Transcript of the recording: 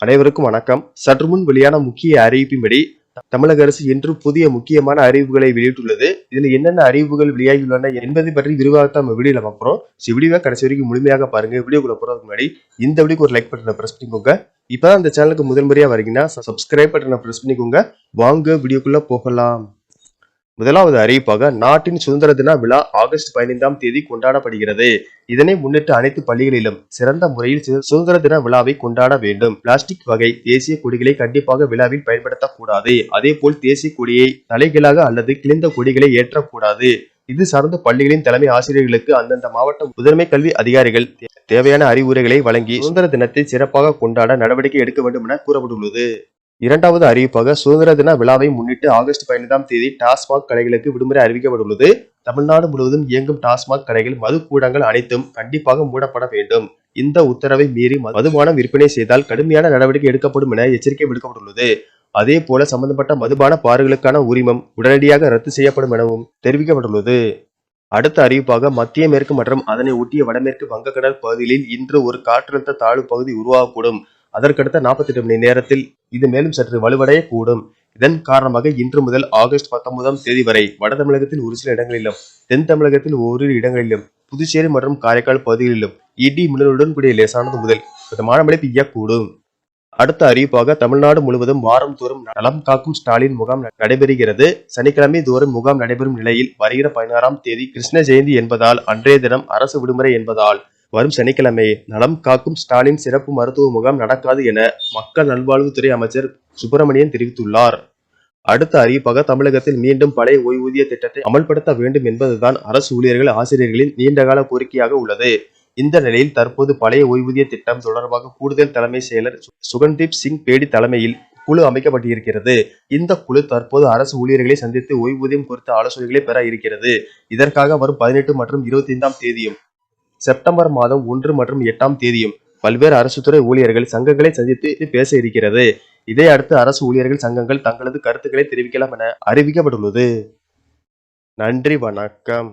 அனைவருக்கும் வணக்கம். சற்று முன் வெளியான முக்கிய அறிவிப்பின்படி தமிழக அரசு இன்று புதிய முக்கியமான அறிவிப்புகளை வெளியிட்டுள்ளது. இதுல என்னென்ன அறிவிப்புகள் வெளியாகியுள்ளன என்பதை பற்றி விரிவாக நம்ம வீடியோல பார்க்கிறோம். வீடியோவை கடைசி வரைக்கும் முழுமையாக பாருங்க. வீடியோக்குள்ள போறதுக்கு முன்னாடி இந்த வீடியோக்கு ஒரு லைக் பட்டனை பிரஸ் பண்ணிக்கோங்க. இப்பதான் இந்த சேனலுக்கு முதல் முறையா வரீங்கன்னா சப்ஸ்கிரைப் பட்டனை பிரஸ் பண்ணிக்கோங்க. வாங்க வீடியோக்குள்ள போகலாம். முதலாவது அறிவிப்பாக நாட்டின் சுதந்திர தின விழா ஆகஸ்ட் 15ஆம் தேதி கொண்டாடப்படுகிறது. இதனை முன்னிட்டு அனைத்து பள்ளிகளிலும் சிறந்த முறையில் சுதந்திர தின விழாவை கொண்டாட வேண்டும். பிளாஸ்டிக் வகை தேசிய கொடிகளை கண்டிப்பாக விழாவில் பயன்படுத்தக்கூடாது. அதே போல் தேசிய கொடியை தலைகீழாக அல்லது கிழிந்த கொடிகளை ஏற்றக்கூடாது. இது சார்ந்த பள்ளிகளின் தலைமை ஆசிரியர்களுக்கு அந்தந்த மாவட்ட முதன்மை கல்வி அதிகாரிகள் தேவையான அறிவுரைகளை வழங்கி சுதந்திர தினத்தை சிறப்பாக கொண்டாட நடவடிக்கை எடுக்க வேண்டும் என கூறப்பட்டுள்ளது. இரண்டாவது அறிவிப்பாக சுதந்திர தின விழாவை முன்னிட்டு ஆகஸ்ட் 15ஆம் தேதி டாஸ்மாக் கடைகளுக்கு விடுமுறை அறிவிக்கப்பட்டுள்ளது. தமிழ்நாடு முழுவதும் இயங்கும் டாஸ்மாக் கடைகள் மதுக்கூடங்கள் அனைத்தும் கண்டிப்பாக மூடப்பட வேண்டும். இந்த உத்தரவை மீறி மதுபானம் விற்பனை செய்தால் கடுமையான நடவடிக்கை எடுக்கப்படும் என எச்சரிக்கை விடுக்கப்பட்டுள்ளது. அதே போல சம்பந்தப்பட்ட மதுபான பார்களுக்கான உரிமம் உடனடியாக ரத்து செய்யப்படும் எனவும் தெரிவிக்கப்பட்டுள்ளது. அடுத்த அறிவிப்பாக மத்திய மேற்கு மற்றும் அதனை ஒட்டிய வடமேற்கு வங்கக்கடல் பகுதிகளில் இன்று ஒரு காற்றழுத்த தாழ்வு பகுதி உருவாகக்கூடும். அதற்கடுத்த 48 மணி நேரத்தில் இது மேலும் சற்று வலுவடைய கூடும். இதன் காரணமாக இன்று முதல் ஆகஸ்ட் 19ஆம் தேதி வரை வட தமிழகத்தில் ஒரு சில இடங்களிலும், தென் தமிழகத்தில் ஓரிரு இடங்களிலும், புதுச்சேரி மற்றும் காரைக்கால் பகுதிகளிலும் இடி மின்னலுடன் கூடிய லேசானது முதல் மிதமான மழை பெய்யக்கூடும். அடுத்த அறிவிப்பாக தமிழ்நாடு முழுவதும் வாரம் தோறும் நலம் காக்கும் ஸ்டாலின் முகாம் நடைபெறுகிறது. சனிக்கிழமை தோறும் முகாம் நடைபெறும் நிலையில் வருகிற 16ஆம் தேதி கிருஷ்ண ஜெயந்தி என்பதால் அன்றைய தினம் அரசு விடுமுறை என்பதால் வரும் சனிக்கிழமை நலம் காக்கும் ஸ்டாலின் சிறப்பு மருத்துவ முகாம் நடக்காது என மக்கள் நல்வாழ்வுத்துறை அமைச்சர் சுப்பிரமணியன் தெரிவித்துள்ளார். அடுத்த அறிவிப்பாக தமிழகத்தில் மீண்டும் பழைய ஓய்வூதிய திட்டத்தை அமல்படுத்த வேண்டும் என்பதுதான் அரசு ஊழியர்கள் ஆசிரியர்களின் நீண்டகால கோரிக்கையாக உள்ளது. இந்த நிலையில் தற்போது பழைய ஓய்வூதிய திட்டம் தொடர்பாக கூடுதல் தலைமை செயலர் சுகன்தீப் சிங் பேடி தலைமையில் குழு அமைக்கப்பட்டிருக்கிறது. இந்த குழு தற்போது அரசு ஊழியர்களை சந்தித்து ஓய்வூதியம் குறித்த ஆலோசனைகளை பெற இருக்கிறது. இதற்காக வரும் 18 மற்றும் 25ஆம் தேதியும் செப்டம்பர் மாதம் 1 மற்றும் 8ஆம் தேதியும் பல்வேறு அரசு துறை ஊழியர்கள் சங்கங்களை சந்தித்து பேச இருக்கிறது. இதை அடுத்து அரசு ஊழியர்கள் சங்கங்கள் தங்களது கருத்துக்களை தெரிவிக்கலாம் என அறிவிக்கப்பட்டுள்ளது. நன்றி வணக்கம்.